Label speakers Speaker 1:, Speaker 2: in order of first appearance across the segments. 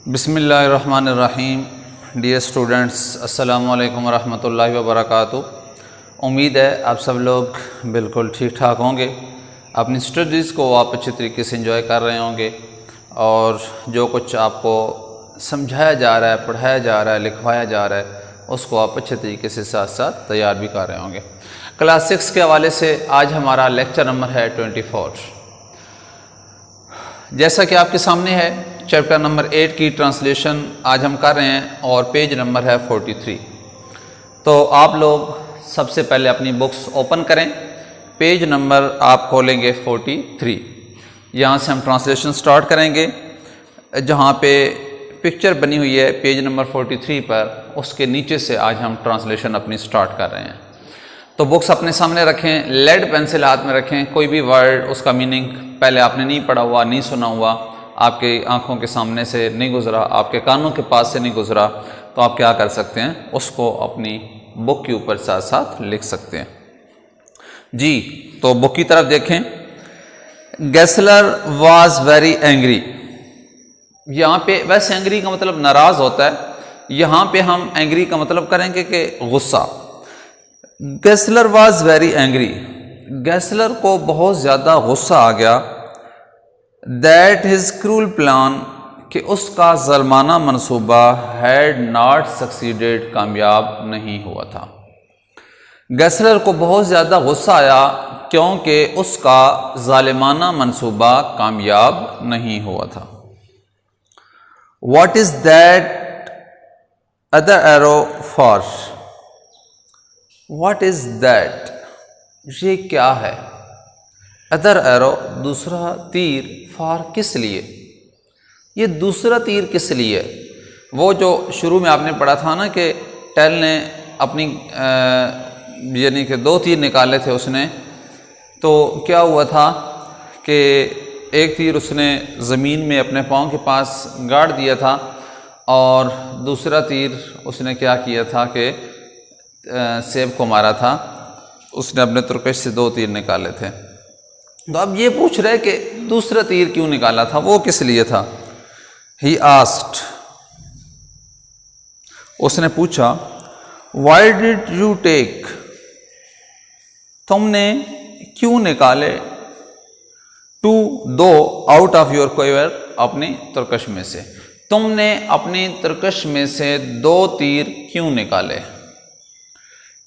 Speaker 1: بسم اللہ الرحمن الرحیم۔ ڈیئر اسٹوڈنٹس، السلام علیکم ورحمۃ اللہ وبرکاتہ۔ امید ہے آپ سب لوگ بالکل ٹھیک ٹھاک ہوں گے، اپنی اسٹڈیز کو آپ اچھے طریقے سے انجوائے کر رہے ہوں گے، اور جو کچھ آپ کو سمجھایا جا رہا ہے، پڑھایا جا رہا ہے، لکھوایا جا رہا ہے، اس کو آپ اچھے طریقے سے ساتھ ساتھ تیار بھی کر رہے ہوں گے۔ کلاس 6 کے حوالے سے آج ہمارا لیکچر نمبر ہے 24۔ جیسا کہ آپ کے سامنے ہے، چیپٹر نمبر 8 کی ٹرانسلیشن آج ہم کر رہے ہیں، اور پیج نمبر ہے 43۔ تو آپ لوگ سب سے پہلے اپنی بکس اوپن کریں، پیج نمبر آپ کھولیں گے 43۔ یہاں سے ہم ٹرانسلیشن سٹارٹ کریں گے، جہاں پہ پکچر بنی ہوئی ہے پیج نمبر 43 پر، اس کے نیچے سے آج ہم ٹرانسلیشن اپنی سٹارٹ کر رہے ہیں۔ تو بکس اپنے سامنے رکھیں، لیڈ پینسل ہاتھ میں رکھیں، کوئی بھی ورڈ اس کا میننگ پہلے آپ نے نہیں پڑھا ہوا، نہیں سنا ہوا، آپ کی آنکھوں کے سامنے سے نہیں گزرا، آپ کے کانوں کے پاس سے نہیں گزرا، تو آپ کیا کر سکتے ہیں، اس کو اپنی بک کے اوپر ساتھ ساتھ لکھ سکتے ہیں۔ جی، تو بک کی طرف دیکھیں۔ Gessler was very angry. یہاں پہ ویسے اینگری کا مطلب ناراض ہوتا ہے، یہاں پہ ہم اینگری کا مطلب کریں گے کہ غصہ۔ Gessler was very angry, Gessler کو بہت زیادہ غصہ آ گیا۔ دیٹ ہز کرول پلان، کہ اس کا ظالمانہ منصوبہ ہیڈ ناٹ سکسیڈیڈ، کامیاب نہیں ہوا تھا۔ گیسلر کو بہت زیادہ غصہ آیا کیونکہ اس کا ظالمانہ منصوبہ کامیاب نہیں ہوا تھا۔ What is that other arrow for? What is that, یہ کیا ہے؟ ادر ایرو، دوسرا تیر، فار، کس لیے؟ یہ دوسرا تیر کس لیے؟ وہ جو شروع میں آپ نے پڑھا تھا نا کہ ٹیل نے اپنی یعنی کہ 2 تیر نکالے تھے اس نے، تو کیا ہوا تھا کہ ایک تیر اس نے زمین میں اپنے پاؤں کے پاس گاڑ دیا تھا، اور دوسرا تیر اس نے کیا کیا تھا کہ سیب کو مارا تھا۔ اس نے اپنے ترکش سے 2 تیر نکالے تھے۔ تو اب یہ پوچھ رہے کہ دوسرا تیر کیوں نکالا تھا، وہ کس لیے تھا؟ ہی آسکڈ، اس نے پوچھا، وائی ڈڈ یو ٹیک، تم نے کیوں نکالے، 2 آؤٹ آف یور کوئر، اپنی ترکش میں سے، تم نے اپنی ترکش میں سے 2 تیر کیوں نکالے؟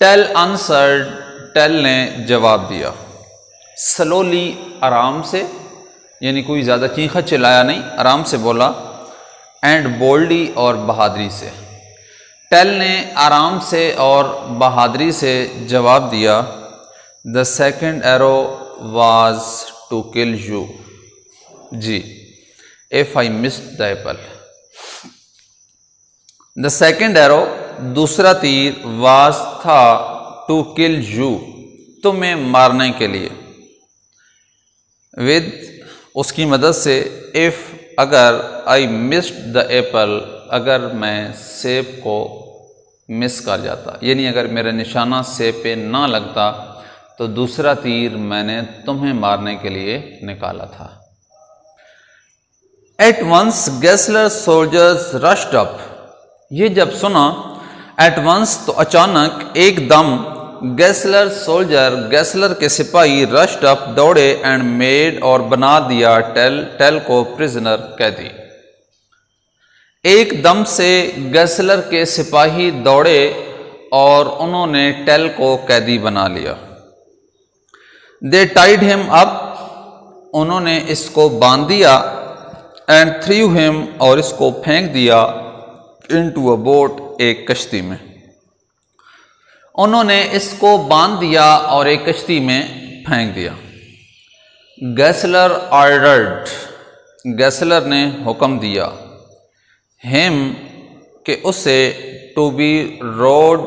Speaker 1: ٹیل آنسرڈ، ٹیل نے جواب دیا۔ سلولی، آرام سے، یعنی کوئی زیادہ چیخا چلایا نہیں، آرام سے بولا۔ اینڈ بولڈی، اور بہادری سے۔ ٹیل نے آرام سے اور بہادری سے جواب دیا۔ The second arrow was to kill you, جی، if I missed the apple. The second arrow, دوسرا تیر، واز تھا، ٹو کل یو، تمہیں مارنے کے لیے۔ ود، اس کی مدد سے، ایف، اگر، آئی مسڈ دا ایپل، اگر میں سیب کو مس کر جاتا، یعنی اگر میرا نشانہ سیب پہ نہ لگتا تو دوسرا تیر میں نے تمہیں مارنے کے لیے نکالا تھا۔ ایٹ ونس گیسلر سولجرز رشڈ اپ، یہ جب سنا، ایٹ ونس تو اچانک، ایک دم، گیسلر سولجر، گیسلر کے سپاہی، رشڈ اپ، دوڑے، اینڈ میڈ، اور بنا دیا، ٹیل کو پرزنر، قیدی۔ ایک دم سے گیسلر کے سپاہی دوڑے اور انہوں نے ٹیل کو قیدی بنا لیا۔ دے ٹائڈ ہم اپ، انہوں نے اس کو باندھ دیا، اینڈ تھریو ہم، اور اس کو پھینک دیا، انٹو اے بوٹ، ایک کشتی میں۔ انہوں نے اس کو باندھ دیا اور ایک کشتی میں پھینک دیا۔ گیسلر آرڈرڈ، گیسلر نے حکم دیا، ہم، کہ اسے، ٹو بی روڈ،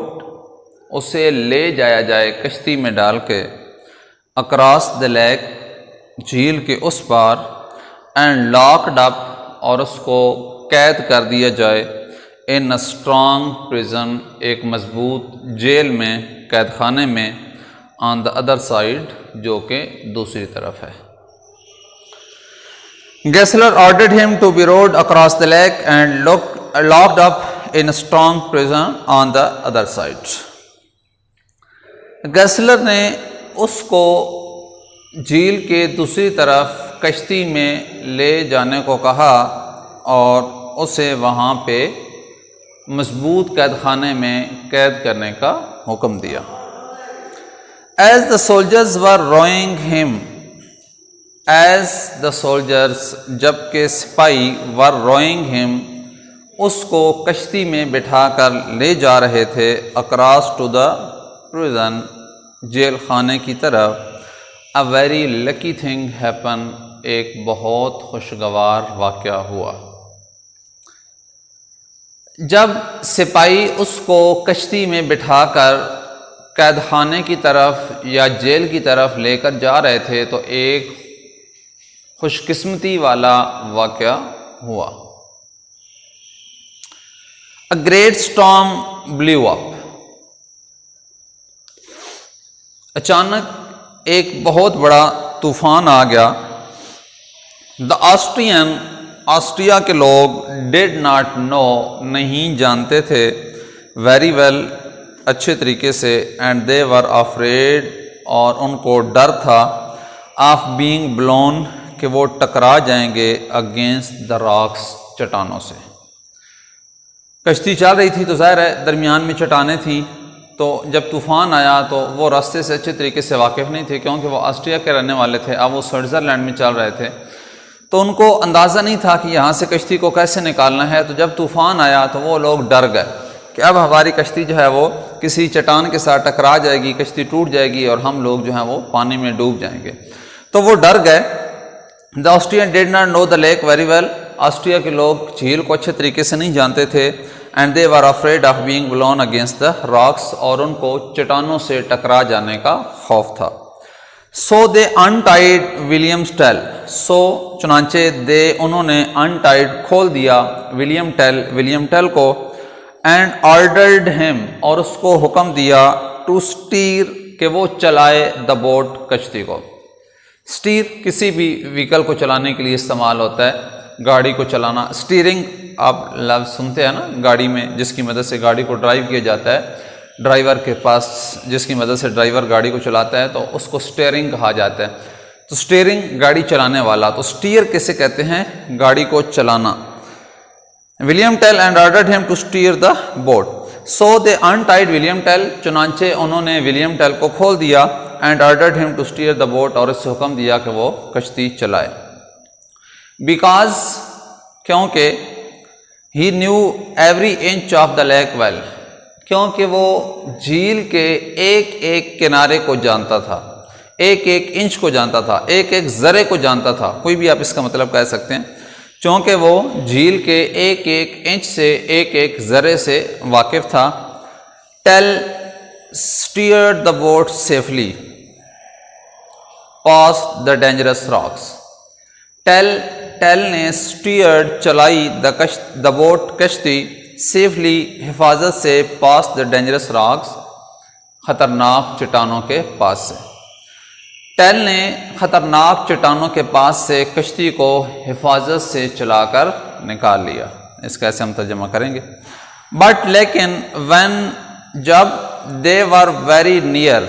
Speaker 1: اسے لے جایا جائے کشتی میں ڈال کے، اکراس دا لیک، جھیل کے اس پار، اینڈ لاکڈ اپ، اور اس کو قید کر دیا جائے، ان اے اسٹرانگ پرزن، ایک مضبوط جیل میں، قید خانے میں، آن دا ادر سائڈ، جو کہ دوسری طرف ہے۔ Gessler ordered him to be rowed across the lake and locked up in a strong prison on the other side. Gessler نے اس کو جھیل کے دوسری طرف کشتی میں لے جانے کو کہا اور اسے وہاں پہ مضبوط قید خانے میں قید کرنے کا حکم دیا. As the soldiers were rowing him, جبکہ سپاہی were rowing him, اس کو کشتی میں بٹھا کر لے جا رہے تھے across to the prison, jail خانے کی طرف. A very lucky thing happened, ایک بہت خوشگوار واقعہ ہوا. جب سپاہی اس کو کشتی میں بٹھا کر قید خانے کی طرف یا جیل کی طرف لے کر جا رہے تھے تو ایک خوش قسمتی والا واقعہ ہوا. A great storm blew up. اچانک ایک بہت بڑا طوفان آ گیا. The آسٹریا کے لوگ did not know, نہیں جانتے تھے, very well, اچھے طریقے سے, and they were afraid, اور ان کو ڈر تھا, of being blown, کہ وہ ٹکرا جائیں گے, against the rocks, چٹانوں سے. کشتی چل رہی تھی تو ظاہر ہے درمیان میں چٹانیں تھیں, تو جب طوفان آیا تو وہ راستے سے اچھے طریقے سے واقف نہیں تھے کیونکہ وہ آسٹریا کے رہنے والے تھے. اب وہ سوئٹزرلینڈ میں چل رہے تھے تو ان کو اندازہ نہیں تھا کہ یہاں سے کشتی کو کیسے نکالنا ہے. تو جب طوفان آیا تو وہ لوگ ڈر گئے کہ اب ہماری کشتی جو ہے وہ کسی چٹان کے ساتھ ٹکرا جائے گی, کشتی ٹوٹ جائے گی اور ہم لوگ جو ہیں وہ پانی میں ڈوب جائیں گے. تو وہ ڈر گئے. The Austrians did not know the lake very well. Austria کے لوگ جھیل کو اچھے طریقے سے نہیں جانتے تھے. And they were afraid of being blown against the rocks, اور ان کو چٹانوں سے ٹکرا جانے کا خوف تھا. So they untied William's tail. چنانچہ انہوں نے untied کھول دیا William Tell کو, and ordered him, اور اس کو حکم دیا, to steer, کہ وہ چلائے the boat, کشتی کو. steer کسی بھی وہیکل کو چلانے کے لیے استعمال ہوتا ہے. گاڑی کو چلانا, اسٹیئرنگ آپ لفظ سنتے ہیں نا گاڑی میں, جس کی مدد سے گاڑی کو ڈرائیو کیا جاتا ہے. ڈرائیور کے پاس جس کی مدد سے ڈرائیور گاڑی کو چلاتا ہے تو اس کو اسٹیئرنگ کہا جاتا ہے. تو اسٹیئرنگ گاڑی چلانے والا. تو اسٹیئر کسے کہتے ہیں؟ گاڑی کو چلانا. William Tell and ordered him to steer the boat. So they untied William Tell, چنانچہ انہوں نے ولیم ٹیل کو کھول دیا, and ordered him to steer the boat, اور اس سے حکم دیا کہ وہ کشتی چلائے. Because, کیونکہ he knew every inch of the lake well, کیونکہ وہ جھیل کے ایک ایک کنارے کو جانتا تھا, ایک ایک انچ کو جانتا تھا, ایک ایک ذرے کو جانتا تھا. کوئی بھی آپ اس کا مطلب کہہ سکتے ہیں, چونکہ وہ جھیل کے ایک ایک انچ سے ایک ایک ذرے سے واقف تھا. Tell steered the boat safely past the dangerous rocks. Tell نے steered چلائی the boat کشتی safely حفاظت سے past the dangerous rocks خطرناک چٹانوں کے پاس سے. ٹیل نے خطرناک چٹانوں کے پاس سے کشتی کو حفاظت سے چلا کر نکال لیا. اس کا ایسے ہم ترجمہ کریں گے. بٹ لیکن when جب they were very near,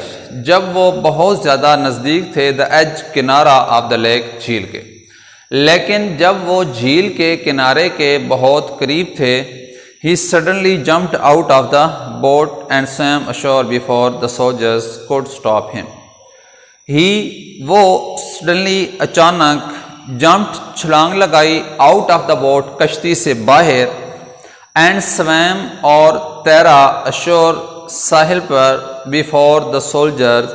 Speaker 1: جب وہ بہت زیادہ نزدیک تھے, the edge کنارہ of the lake جھیل کے, لیکن جب وہ جھیل کے کنارے کے بہت قریب تھے, he suddenly jumped out of the boat and swam ashore before the soldiers could stop him. وہ suddenly اچانک jumped چھلانگ لگائی out of the boat کشتی سے باہر, and swam اور تیرا ashore Sahil per before the soldiers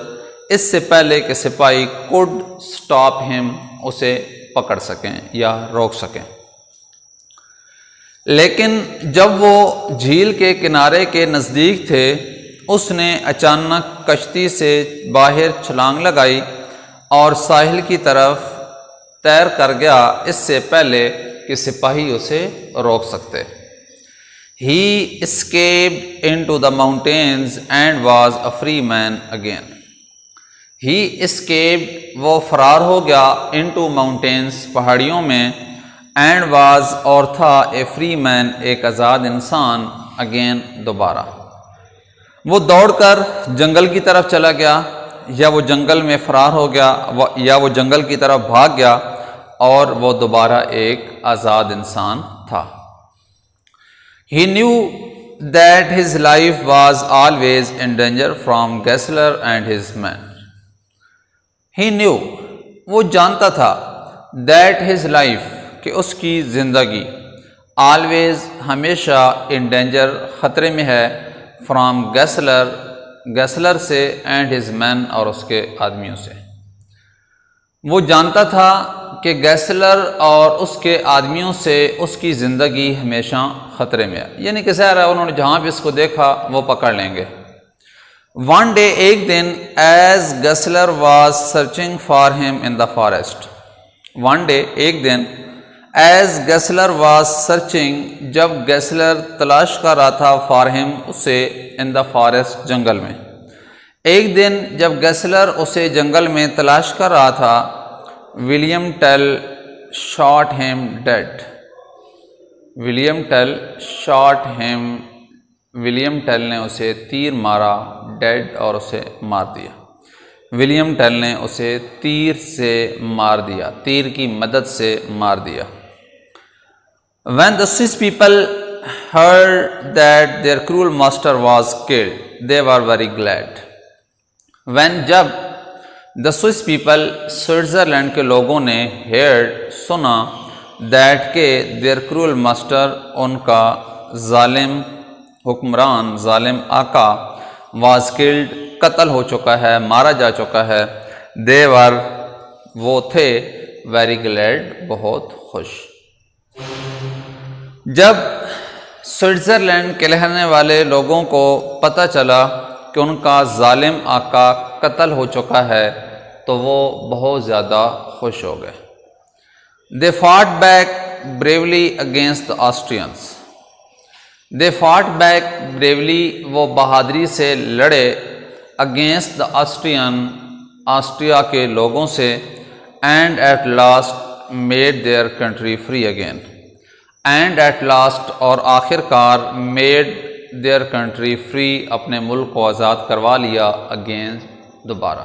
Speaker 1: اس سے پہلے کہ سپاہی could stop him اسے پکڑ سکیں یا روک سکیں. لیکن جب وہ جھیل کے کنارے کے نزدیک تھے, اس نے اچانک کشتی سے باہر چھلانگ لگائی اور ساحل کی طرف تیر کر گیا اس سے پہلے کہ سپاہی اسے روک سکتے. He escaped into the mountains and was a free man again. He escaped وہ فرار ہو گیا انٹو ماؤنٹینس پہاڑیوں میں اینڈ واز اور تھا اے فری مین ایک آزاد انسان اگین دوبارہ. وہ دوڑ کر جنگل کی طرف چلا گیا یا وہ جنگل میں فرار ہو گیا یا وہ جنگل کی طرف بھاگ گیا اور وہ دوبارہ ایک آزاد انسان تھا. He knew that his life was always in danger from Gessler and his men. He knew وہ جانتا تھا that his life کہ اس کی زندگی always ہمیشہ in danger خطرے میں ہے from Gessler سے and his men اور اس کے آدمیوں سے. وہ جانتا تھا کہ گیسلر اور اس کے آدمیوں سے اس کی زندگی ہمیشہ خطرے میں ہے، یعنی کہ ظاہر ہے انہوں نے جہاں بھی اس کو دیکھا وہ پکڑ لیں گے. ون ڈے ایک دن as Gessler was searching for him in the forest. One day ایک دن ایز گیسلر واز سرچنگ جب گیسلر تلاش کر رہا تھا فار ہم اسے ان دا فارسٹ جنگل میں. ایک دن جب گیسلر اسے جنگل میں تلاش کر رہا تھا William Tell shot him dead. William Tell نے اسے تیر مارا ڈیڈ اور اسے مار دیا. ولیم ٹیل نے اسے تیر سے مار دیا، تیر کی مدد سے مار دیا. When the Swiss people heard that their cruel master was killed, they were very glad. When جب the Swiss people سوئٹزرلینڈ کے لوگوں نے heard سنا that کہ their cruel master ان کا ظالم حکمران ظالم آقا was killed قتل ہو چکا ہے، مارا جا چکا ہے. they were وہ تھے very glad بہت خوش. جب سوئٹزرلینڈ کے رہنے والے لوگوں کو پتہ چلا کہ ان کا ظالم آقا قتل ہو چکا ہے تو وہ بہت زیادہ خوش ہو گئے. They fought back bravely against the Austrians. They fought back bravely وہ بہادری سے لڑے against the آسٹریا کے لوگوں سے and at last made their country free again. And at last اور آخر کار made their country free اپنے ملک کو آزاد کروا لیا again دوبارہ.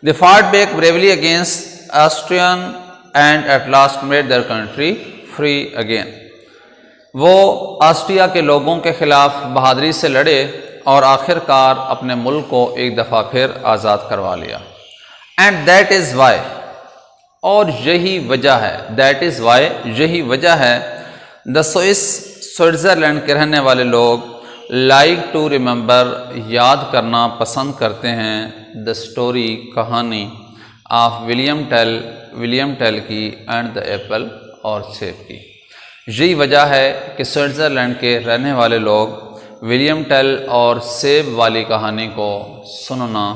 Speaker 1: They fought back bravely against Austrian and at last made their country free again. وہ آسٹریا کے لوگوں کے خلاف بہادری سے لڑے اور آخر کار اپنے ملک کو ایک دفعہ پھر آزاد کروا لیا. And that is why اور یہی وجہ ہے that is why یہی وجہ ہے the Swiss سوئٹزرلینڈ کے رہنے والے لوگ لائک ٹو ریممبر یاد کرنا پسند کرتے ہیں the story کہانی آف ولیم ٹیل کی اینڈ the ایپل اور سیب کی. یہی وجہ ہے کہ سوئٹزرلینڈ کے رہنے والے لوگ ولیم ٹیل اور سیب والی کہانی کو سننا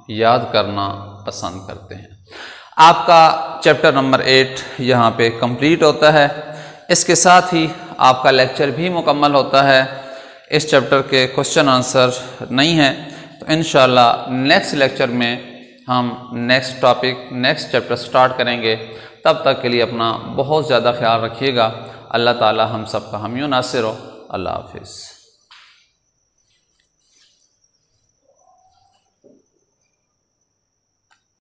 Speaker 1: یاد کرنا پسند کرتے ہیں. آپ کا چیپٹر نمبر 8 یہاں پہ کمپلیٹ ہوتا ہے. اس کے ساتھ ہی آپ کا لیکچر بھی مکمل ہوتا ہے. اس چیپٹر کے کوشچن آنسر نہیں ہیں تو انشاءاللہ نیکسٹ لیکچر میں ہم next topic next chapter start کریں گے. تب تک کے لیے اپنا بہت زیادہ خیال رکھیے گا. اللہ تعالی ہم سب کا حامی و ناصر ہو. اللہ حافظ.